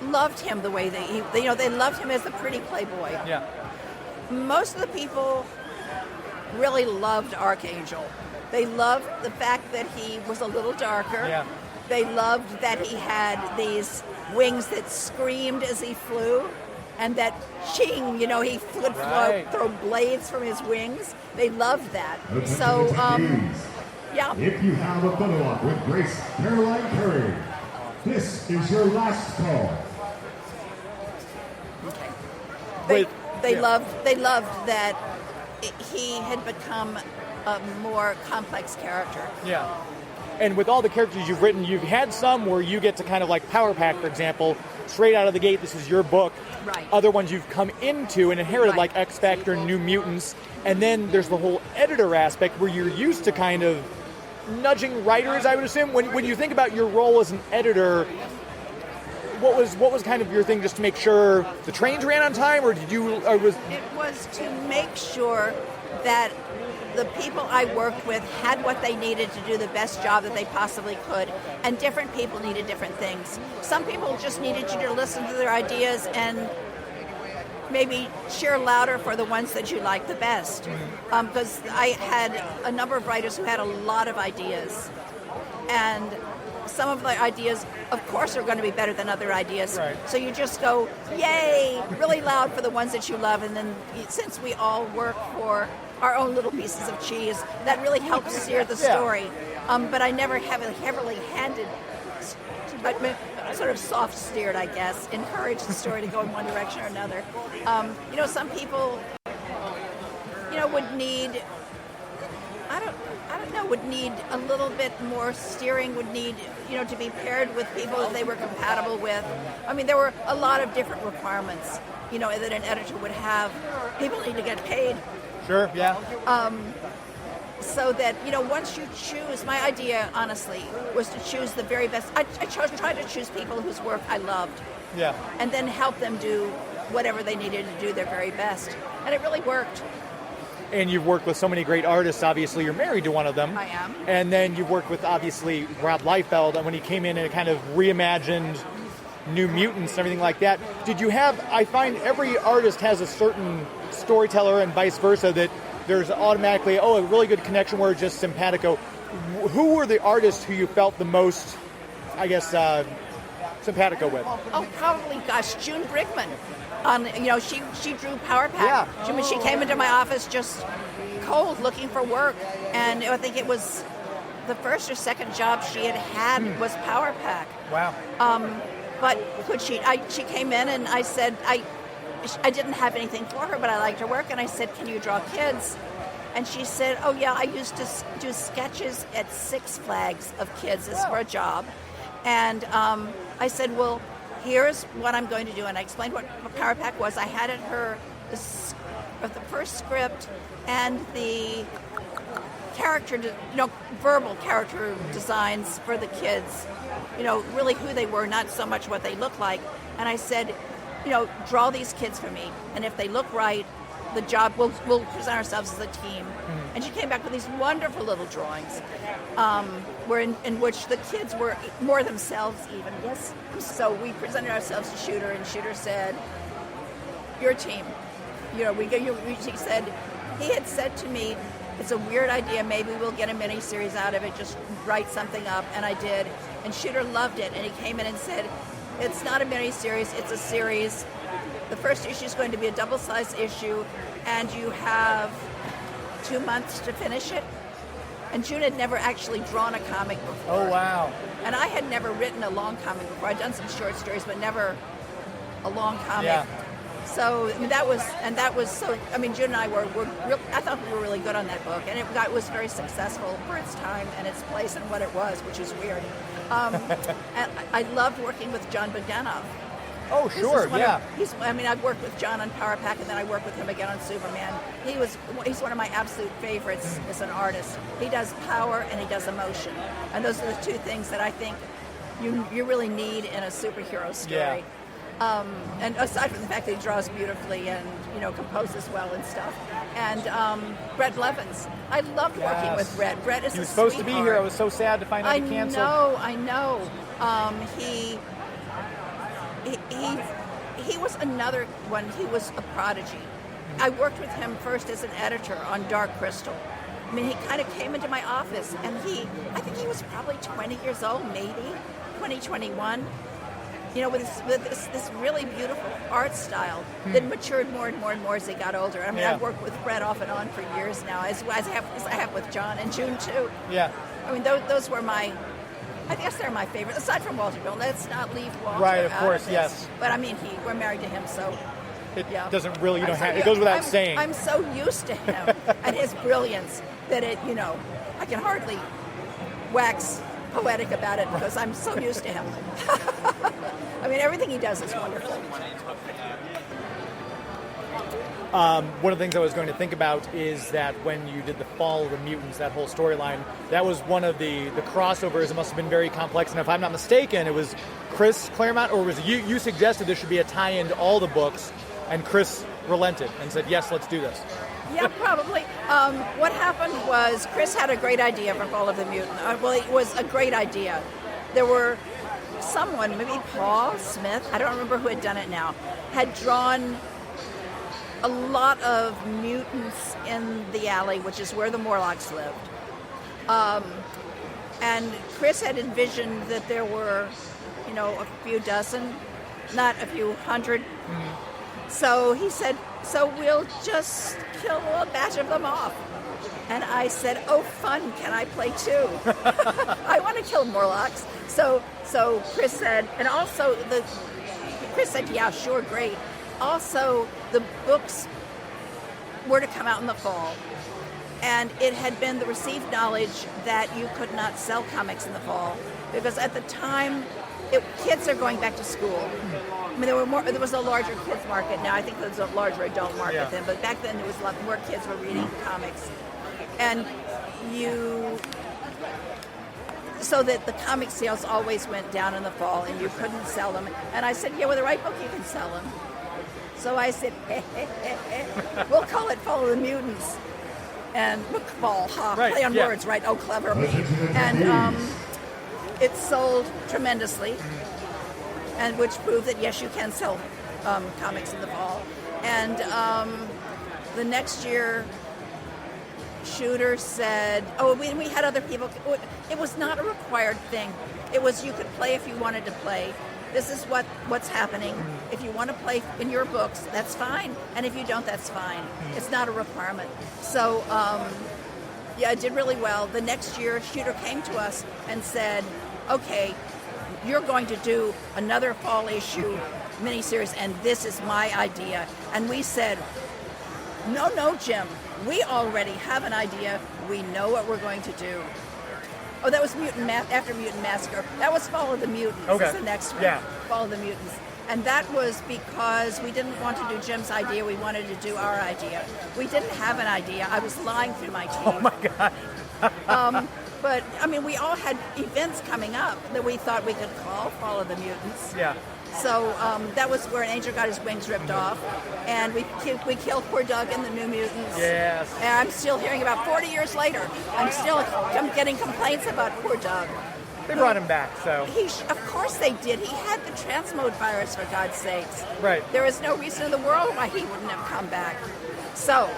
loved him the way they loved him as a pretty playboy. Yeah. Most of the people really loved Archangel. They loved the fact that he was a little darker. Yeah. They loved that he had these wings that screamed as he flew, and that ching, he would throw blades from his wings. They loved that. So, yeah. If you have a photo op with Grace Caroline Curry, this is your last call. Okay. They loved that he had become a more complex character. Yeah. And with all the characters you've written, you've had some where you get to kind of like Power Pack, for example, straight out of the gate, this is your book. Right. Other ones you've come into and inherited, right, like X Factor, New Mutants. And then there's the whole editor aspect where you're used to kind of nudging writers, I would assume. When you think about your role as an editor, what was kind of your thing, just to make sure the trains ran on time, or did you? It was to make sure that the people I worked with had what they needed to do the best job that they possibly could, and different people needed different things. Some people just needed you to listen to their ideas and maybe cheer louder for the ones that you like the best. Because I had a number of writers who had a lot of ideas, and some of the ideas, of course, are going to be better than other ideas. Right. So you just go, yay, really loud for the ones that you love. And then since we all work for our own little pieces of cheese, that really helps steer the story. But I never have it heavily handed, but sort of soft steered, I guess, encourage the story to go in one direction or another. Some people, would need, I don't I don't know, would need a little bit more steering, would need, to be paired with people that they were compatible with. I mean, there were a lot of different requirements, that an editor would have. People need to get paid. Sure, yeah. So that, once you choose, my idea, honestly, was to choose the very best. I tried to choose people whose work I loved. Yeah. And then help them do whatever they needed to do their very best. And it really worked. And you've worked with so many great artists. Obviously, you're married to one of them. I am. And then you've worked with, obviously, Rob Liefeld, and when he came in and kind of reimagined New Mutants and everything like that. Did you have, I find every artist has a certain storyteller and vice versa, that there's automatically, a really good connection where it's just simpatico. Who were the artists who you felt the most, I guess, simpatico with? Oh, probably, June Brigman. She drew Power Pack. Yeah. She came into my office just cold, looking for work, and I think it was the first or second job she had was Power Pack. Wow. But she came in, and I said I didn't have anything for her, but I liked her work, and I said, "Can you draw kids?" And she said, "Oh yeah, I used to do sketches at Six Flags of kids as for a job." And I said, "Well, here's what I'm going to do." And I explained what Power Pack was. I had the first script and the character, verbal character designs for the kids, really who they were, not so much what they looked like. And I said, draw these kids for me. And if they look right, the job, we'll present ourselves as a team. Mm-hmm. And she came back with these wonderful little drawings, in which the kids were more themselves even. Yes. So we presented ourselves to Shooter, and Shooter said, "Your team." He said, he had said to me, "It's a weird idea. Maybe we'll get a mini-series out of it. Just write something up." And I did. And Shooter loved it. And he came in and said, "It's not a mini-series. It's a series. The first issue is going to be a double-sized issue, and you have 2 months to finish it." And June had never actually drawn a comic before. Oh, wow. And I had never written a long comic before. I'd done some short stories, but never a long comic. Yeah. So that was so. I mean, June and I were real, I thought we were really good on that book, and it was very successful for its time and its place and what it was, which is weird. And I loved working with John Bogdanov. Oh, sure, yeah. I've worked with John on Power Pack, and then I worked with him again on Superman. He's one of my absolute favorites as an artist. He does power and he does emotion, and those are the two things that I think you really need in a superhero story. Yeah. And aside from the fact that he draws beautifully and composes well and stuff, and Brett Levins, I loved working with Brett. Brett is he was supposed to be here. I was so sad to find out he canceled. I know. He was another one. He was a prodigy. I worked with him first as an editor on Dark Crystal. I mean, he kind of came into my office, and I think he was probably 20 years old, maybe 21. With this really beautiful art style that matured more and more and more as he got older. I mean, I've worked with Brett off and on for years now, as I have with John and June too. Yeah. I mean, those were I guess they're my favorite. Aside from Walter Bill, let's not leave Walter right, of out course, of this. yes. But I mean, we're married to him, so it doesn't really. It goes without saying. I'm so used to him and his brilliance that I can hardly wax poetic about it because I'm so used to him. I mean, everything he does is wonderful. One of the things I was going to think about is that when you did the Fall of the Mutants, that whole storyline, that was one of the crossovers. It must have been very complex. And if I'm not mistaken, it was Chris Claremont, or was it you suggested there should be a tie-in to all the books, and Chris relented and said, "Yes, let's do this." Yeah, probably. What happened was Chris had a great idea for Fall of the Mutant. Well, it was a great idea. There were someone, maybe Paul Smith, I don't remember who had done it now, had drawn a lot of mutants in the alley, which is where the Morlocks lived. And Chris had envisioned that there were, a few dozen, not a few hundred. Mm-hmm. So he said, "So we'll just kill a batch of them off." And I said, "Oh, fun, can I play too?" I want to kill Morlocks. So Chris said, and also Chris said, "Yeah, sure, great." Also, the books were to come out in the fall. And it had been the received knowledge that you could not sell comics in the fall because at the time, kids are going back to school. I mean, there was a larger kids market now. I think there's a larger adult market then, but back then there was a lot more kids were reading comics. And so that the comic sales always went down in the fall and you couldn't sell them. And I said, yeah, with the right book you can sell them. So I said, we'll call it Fall of the Mutants. And fall, play on words, right? Oh, clever me. And it sold tremendously, and which proved that yes, you can sell comics in the fall. And the next year, Shooter said, we had other people. It was not a required thing. It was you could play if you wanted to play. This is what's happening. If you want to play in your books, that's fine. And if you don't, that's fine. It's not a requirement. So, it did really well. The next year, Shooter came to us and said, okay, you're going to do another fall issue miniseries, and this is my idea. And we said, no, Jim. We already have an idea. We know what we're going to do. Oh, that was after Mutant Massacre. That was Fall of the Mutants. Okay. That's the next one. Yeah. Fall of the Mutants. And that was because we didn't want to do Jim's idea. We wanted to do our idea. We didn't have an idea. I was lying through my teeth. Oh, my God. But, I mean, we all had events coming up that we thought we could call Fall of the Mutants. Yeah. So that was where an angel got his wings ripped off. And we killed poor Doug in the New Mutants. Yes. And I'm still hearing about 40 years later. I'm getting complaints about poor Doug. They brought him back, so. Of course they did. He had the transmode virus, for God's sakes. Right. There is no reason in the world why he wouldn't have come back. So,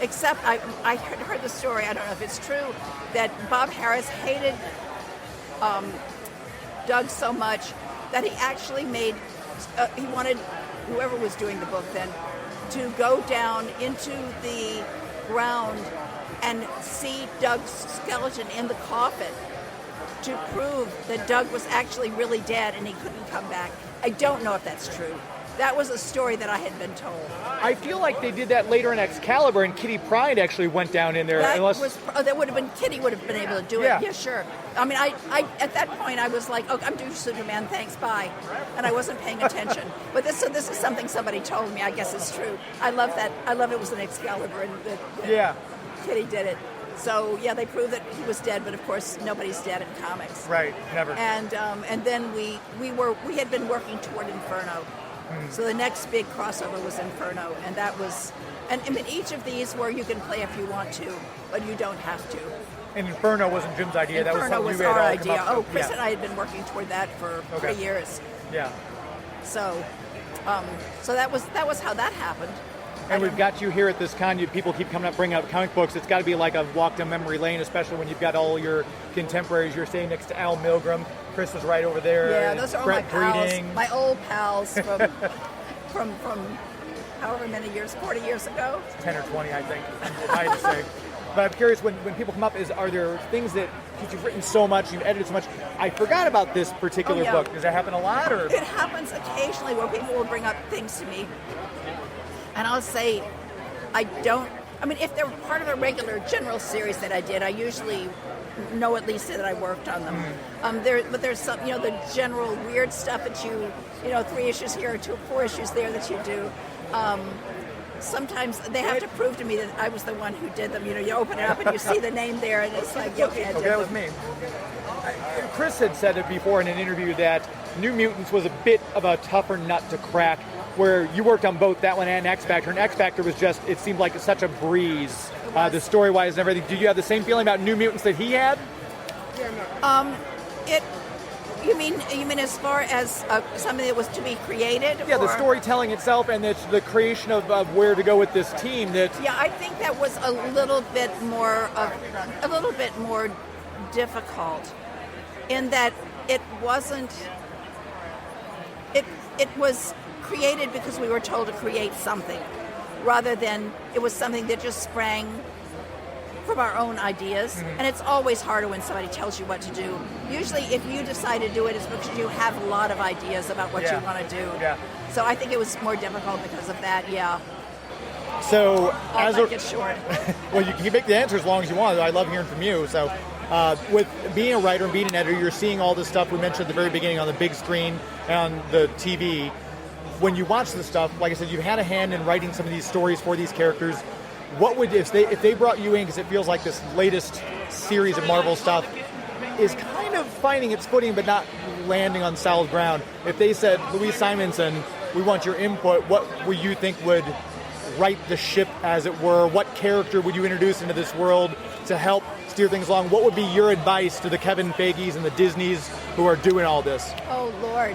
except I heard the story, I don't know if it's true, that Bob Harris hated Doug so much that he actually he wanted whoever was doing the book then to go down into the ground and see Doug's skeleton in the coffin to prove that Doug was actually really dead and he couldn't come back. I don't know if that's true. That was a story that I had been told. I feel like they did that later in Excalibur, and Kitty Pryde actually went down in there. That would have been Kitty would have been able to do it. Yeah, sure. I mean, I at that point I was like, I'm doing Superman, thanks, bye, and I wasn't paying attention. But this is something somebody told me. I guess it's true. I love that. I love it was an Excalibur, and that Kitty did it. So yeah, they proved that he was dead, but of course nobody's dead in comics. Right, never. And then we had been working toward Inferno. So the next big crossover was Inferno, and that was, and I mean, each of these where you can play if you want to, but you don't have to. And Inferno wasn't Jim's idea. Inferno was our idea. Chris and I had been working toward that for 3 years. Yeah. So that was how that happened. And we've got you here at this con. People keep coming up, bringing out comic books. It's got to be like a walk down memory lane, especially when you've got all your contemporaries. You're staying next to Al Milgrom. Chris was right over there. Yeah, those are all Brett my pals, Breeding. my old pals from however many years, 40 years ago. 10 or 20, I think. I had to say. But I'm curious, when people come up, are there things that, because you've written so much, you've edited so much, I forgot about this particular book. Does that happen a lot? Or? It happens occasionally where people will bring up things to me, and I'll say, if they're part of a regular general series that I did, I usually know at least that I worked on them. But there's some, the general weird stuff that you 3 issues here or 4 issues there that you do. Sometimes they have to prove to me that I was the one who did them. You open it up and you see the name there, and it's like, okay, I did that was me. Chris had said it before in an interview that New Mutants was a bit of a tougher nut to crack, where you worked on both that one and X Factor, and X Factor was just, it seemed like such a breeze, the story-wise and everything. Did you have the same feeling about New Mutants that he had? You mean as far as something that was to be created? Yeah, the storytelling itself and the creation of where to go with this team. Yeah, I think that was a little bit more difficult, in that it wasn't. It was created because we were told to create something, rather than it was something that just sprang from our own ideas. And it's always harder when somebody tells you what to do. Usually if you decide to do it, it's because you have a lot of ideas about what you want to do. Yeah. So I think it was more difficult because of that, yeah. So I'll make it short. Well, you can make the answer as long as you want. I love hearing from you. So with being a writer and being an editor, you're seeing all this stuff we mentioned at the very beginning on the big screen and on the TV. When you watch this stuff, like I said, you've had a hand in writing some of these stories for these characters. What would, if they brought you in, because it feels like this latest series of Marvel stuff is kind of finding its footing but not landing on solid ground. If they said, Louise Simonson, we want your input, what would you think would right the ship, as it were? What character would you introduce into this world to help steer things along? What would be your advice to the Kevin Feige's and the Disneys who are doing all this? Oh, Lord.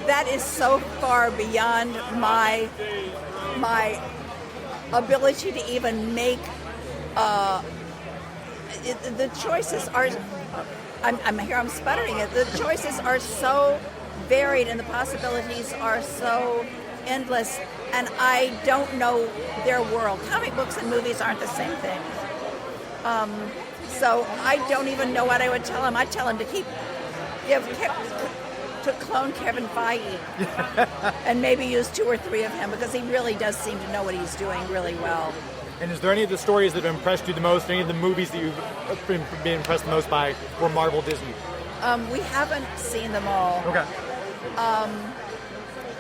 That is so far beyond my ability to even make. The choices are. I'm sputtering it. The choices are so varied, and the possibilities are so endless. And I don't know their world. Comic books and movies aren't the same thing. So I don't even know what I would tell him. I'd tell him to clone Kevin Feige and maybe use 2 or 3 of him, because he really does seem to know what he's doing really well. And is there any of the stories that have impressed you the most, any of the movies that you've been impressed the most by, or Marvel Disney? We haven't seen them all. Okay.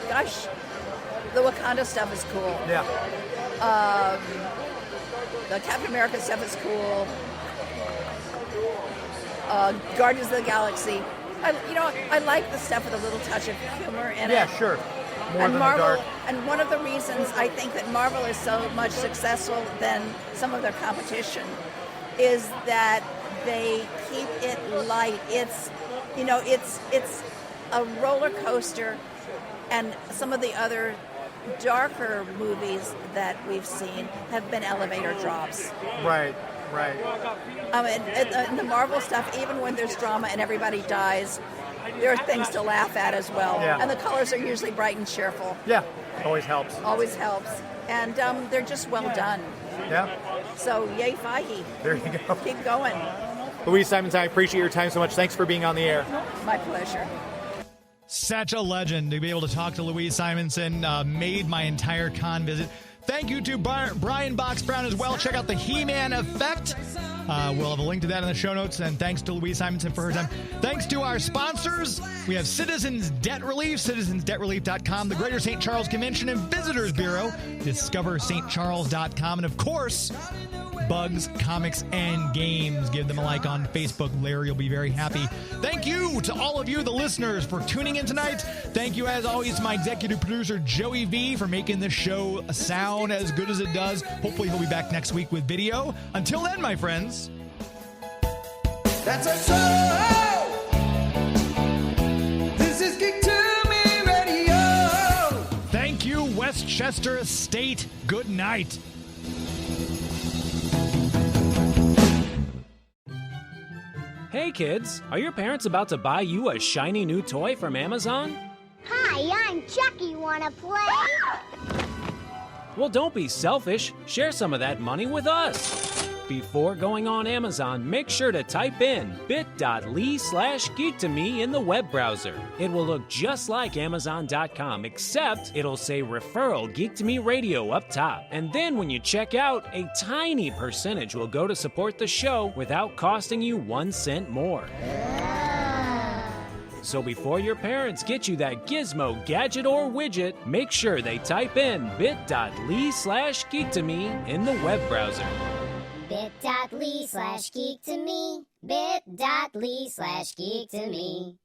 Gosh, the Wakanda stuff is cool. Yeah. The Captain America stuff is cool. Guardians of the Galaxy. I like the stuff with a little touch of humor in it. Yeah, sure. More and than Marvel, the dark. And one of the reasons I think that Marvel is so much successful than some of their competition is that they keep it light. It's a roller coaster, and some of the other darker movies that we've seen have been elevator drops. Right. And the Marvel stuff, even when there's drama and everybody dies, there are things to laugh at as well. Yeah. And the colors are usually bright and cheerful. Yeah, always helps. Always helps. And they're just well done. Yeah. So, yay, Feige. There you go. Keep going. Louise Simonson, I appreciate your time so much. Thanks for being on the air. My pleasure. Such a legend to be able to talk to Louise Simonson. Made my entire con visit. Thank you to Brian Box Brown as well. Check out the He-Man Effect. We'll have a link to that in the show notes. And thanks to Louise Simonson for her time. Thanks to our sponsors. We have Citizens Debt Relief, citizensdebtrelief.com, the Greater St. Charles Convention and Visitors Bureau, discoverstcharles.com, and of course, Bugs, Comics, and Games. Give them a like on Facebook. Larry will be very happy. Thank you to all of you, the listeners, for tuning in tonight. Thank you, as always, to my executive producer, Joey V, for making this show sound as good as it does. Hopefully, he'll be back next week with video. Until then, my friends. That's our show. This is Geek to Me Radio. Thank you, Westchester Estate. Good night. Hey kids, are your parents about to buy you a shiny new toy from Amazon? Hi, I'm Chucky. Wanna play? Well, don't be selfish. Share some of that money with us. Before going on Amazon, make sure to type in bit.ly/geek2me in the web browser. It will look just like Amazon.com, except it'll say referral Geek to Me Radio up top. And then when you check out, a tiny percentage will go to support the show without costing you 1 cent more. So before your parents get you that gizmo, gadget, or widget, make sure they type in bit.ly/geek2me in the web browser. bit.ly/geek2me, bit.ly/geek2me.